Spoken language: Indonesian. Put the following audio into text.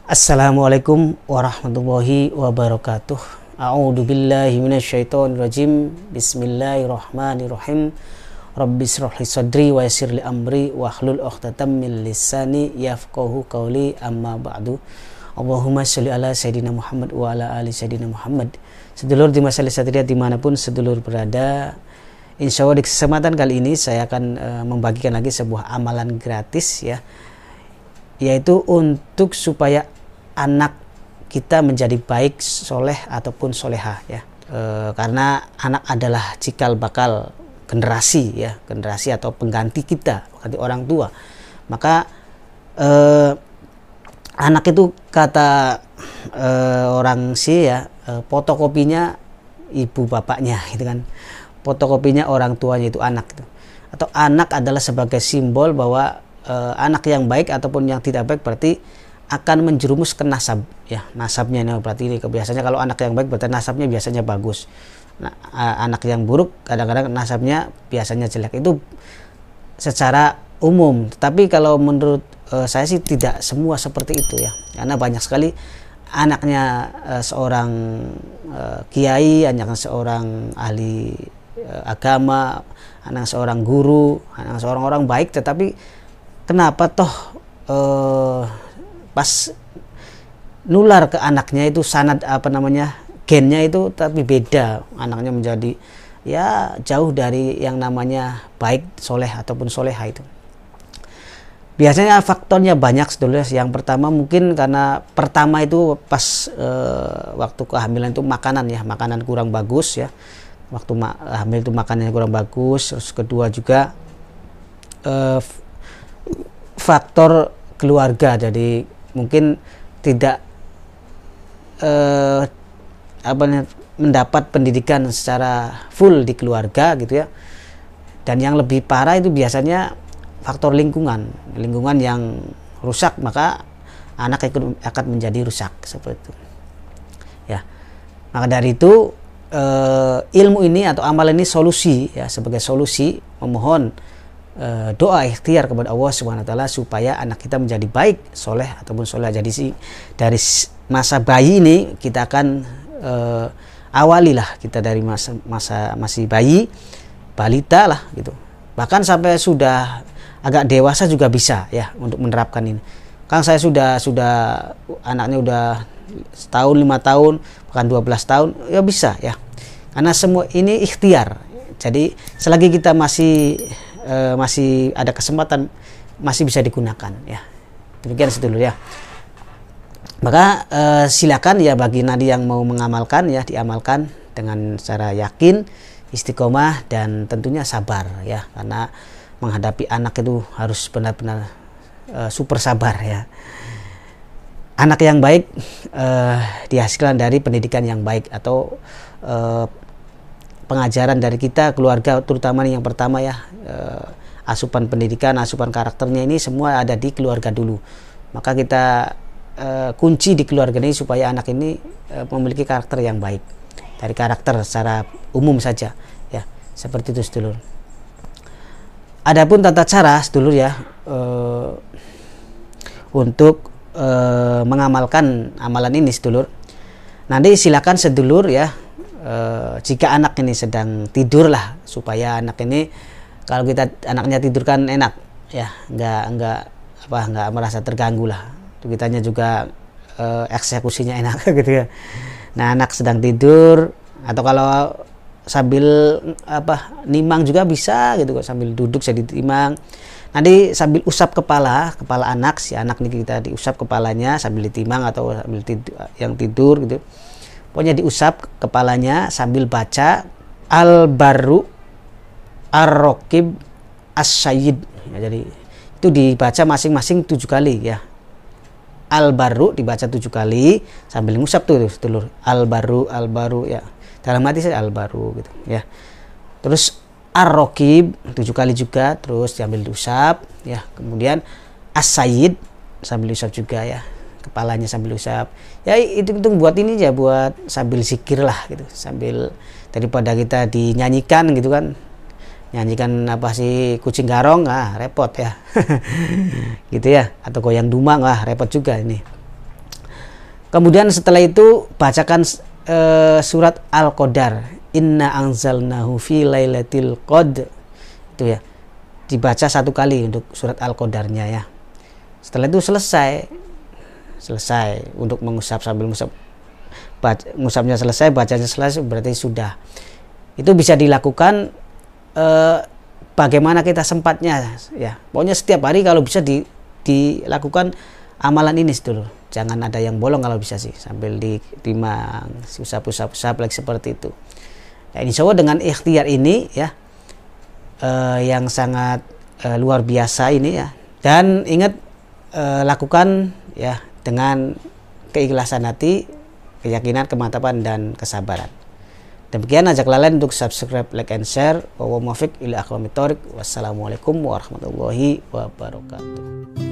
Assalamualaikum warahmatullahi wabarakatuh. A'udzu billahi minasyaitonir rajim. Bismillahirrahmanirrahim. Rabbis shrah li sadri wa yassir li amri wahlul 'uqdatam min lisani yafqahu qawli, amma ba'du. Allahumma sholli ala sayidina Muhammad wa ala ali sayidina Muhammad. Sedulur di masalah satria dimanapun sedulur berada, insya Allah di kesempatan kali ini saya akan membagikan lagi sebuah amalan gratis ya, yaitu untuk supaya anak kita menjadi baik, soleh ataupun soleha ya. Karena anak adalah cikal bakal generasi ya, generasi atau pengganti kita, pengganti orang tua. Maka anak itu kata orang sih ya, fotokopinya ibu bapaknya gitu kan, fotokopinya orang tuanya itu anak gitu. Atau anak adalah sebagai simbol bahwa anak yang baik ataupun yang tidak baik berarti akan menjerumus ke nasab ya, nasabnya ini berarti ini biasanya kalau anak yang baik berarti nasabnya biasanya bagus. Nah, anak yang buruk kadang-kadang nasabnya biasanya jelek, itu secara umum. Tapi kalau menurut saya sih tidak semua seperti itu ya, karena banyak sekali anaknya seorang kiai, anaknya seorang ahli agama, anak seorang guru, anak seorang orang baik, tetapi kenapa toh pas nular ke anaknya itu sanad gennya itu tapi beda, anaknya menjadi ya jauh dari yang namanya baik, soleh ataupun soleha itu. Biasanya faktornya banyak sedulur. Yang pertama mungkin karena pertama itu pas waktu kehamilan itu makanan ya, makanan kurang bagus ya, waktu hamil itu makanannya kurang bagus. Terus kedua juga faktor keluarga, jadi mungkin tidak mendapat pendidikan secara full di keluarga gitu ya. Dan yang lebih parah itu biasanya faktor lingkungan yang rusak, maka anak akan menjadi rusak seperti itu ya. Maka dari itu ilmu ini atau amal ini solusi ya, sebagai solusi memohon doa ikhtiar kepada Allah Subhanahu wa taala supaya anak kita menjadi baik, soleh ataupun soleh. Jadi dari masa bayi ini kita akan awalilah kita dari masa masih bayi, balita lah gitu. Bahkan sampai sudah agak dewasa juga bisa ya untuk menerapkan ini. Kan saya sudah anaknya udah setahun, 5 tahun, bahkan 12 tahun ya bisa ya. Karena semua ini ikhtiar. Jadi selagi kita masih ada kesempatan, masih bisa digunakan ya. Demikian sedulur ya. Maka silakan ya bagi nadi yang mau mengamalkan ya, diamalkan dengan cara yakin, istiqomah, dan tentunya sabar ya. Karena menghadapi anak itu harus benar-benar super sabar ya. Anak yang baik dihasilkan dari pendidikan yang baik atau pengajaran dari kita, keluarga terutama nih yang pertama ya, asupan pendidikan, asupan karakternya ini semua ada di keluarga dulu. Maka kita kunci di keluarga ini supaya anak ini memiliki karakter yang baik. Dari karakter secara umum saja ya, seperti itu sedulur. Adapun tata cara sedulur ya, untuk mengamalkan amalan ini sedulur, nanti silakan sedulur ya, jika anak ini sedang tidur lah, supaya anak ini kalau kita anaknya tidur kan enak ya, nggak merasa terganggu lah, kitanya juga eksekusinya enak gitu ya. Nah, anak sedang tidur atau kalau sambil nimang juga bisa gitu kok, sambil duduk saya ditimang, nanti sambil usap kepala anak, si anak nih kita diusap kepalanya sambil ditimang atau sambil yang tidur gitu. Pokoknya diusap kepalanya sambil baca Al-Barru Ar-Raqib As-Sayyid ya, jadi itu dibaca masing-masing 7 kali ya. Al-Barru dibaca 7 kali sambil ngusap tuh sedulur. Al-Barru ya, dalam hati saya Al-Barru gitu ya. Terus Ar-Raqib 7 kali juga, terus sambil diusap ya. Kemudian As-Sayyid sambil diusap juga ya, kepalanya sambil usap ya. Itu buat ini ya, buat sambil zikir lah gitu, sambil daripada kita dinyanyikan gitu kan, nyanyikan apa sih kucing garong, repot ya gitu ya, atau goyang dumang, repot juga ini. Kemudian setelah itu bacakan surat Al-Qadar, inna anzalnahu fi lailatul qadr, itu ya, dibaca 1 kali untuk surat Al-Qadarnya ya. Setelah itu selesai untuk mengusap, sambil ngusapnya selesai, bacanya selesai, berarti sudah. Itu bisa dilakukan bagaimana kita sempatnya ya. Pokoknya setiap hari kalau bisa dilakukan amalan ini dulu. Jangan ada yang bolong kalau bisa sih, sambil ditimang, usap lagi seperti itu. Ya, insya Allah dengan ikhtiar ini ya, yang sangat luar biasa ini ya. Dan ingat, lakukan ya dengan keikhlasan hati, keyakinan, kemantapan, dan kesabaran. Demikian, ajak kalian untuk subscribe, like, and share. Wassalamualaikum warahmatullahi wabarakatuh.